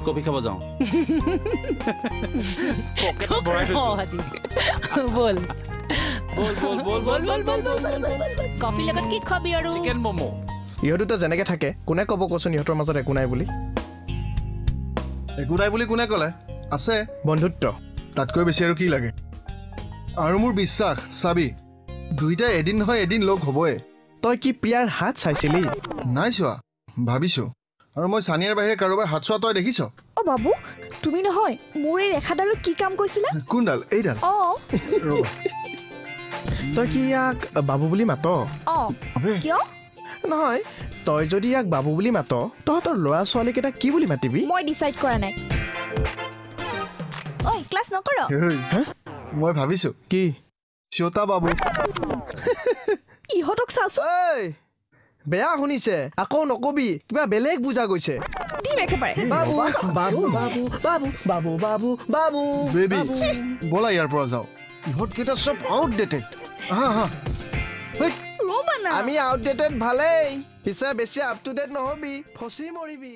coffee খাব যাওঁ বল coffee লগত কি খাবি আৰু চিকেন মমো ইহঁত দুটা যেনেকে থাকে কোনে ক'ব কচোন ইহঁতৰ মাজত একো নাই বুলি একো নাই বুলি কোনে ক'লে আছে বন্ধুত্ব তাতকৈ বেছি আৰু কি লাগে আৰু মোৰ বিশ্বাস চাবি দুইটাই এদিন নহয় এদিন লগ হ'বই তই কি প্ৰিয়াৰ হাত চাইছিলি নাই চোৱা ভাবিছোঁ আৰু মই চানিয়াৰ বাহিৰে কাৰোবাৰ হাত চোৱা তই দেখিছ অ' বাবু তুমি নহয় মোৰ এই ৰেখাডালৰ কি কাম কৈছিলা কোনডাল এইডাল অ' ৰ'বা তই কি ইয়াক বাবু বুলি মাত অ' আবে কিয় নহয় তই যদি ইয়াক বাবু বুলি মাত তহঁতৰ ল'ৰা ছোৱালীকেইটা কি বুলি মাতিবি মই ডিচাইড কৰা নাই ঐ ক্লাছ নকৰ হেই, মই ভাবিছোঁ কি চিয়তা বাবু ইহঁতক চাচোন ঐ বেয়া শুনিছে আকৌ নকবি কিবা বেলেগ বুজা গৈছে দিম একেবাৰে বাবু বাবু বাবু বাবু বাবু বাবু বাবু বেবি ব'লা ইয়াৰ পৰা যাওঁ ইহঁতকেইটা চব আউটডেটেড আহা আহা ৰ'বা না আমি আউটডেটেড ভালেই পিছে বেছি আপ টু ডেট নহবি ফচি মৰিবি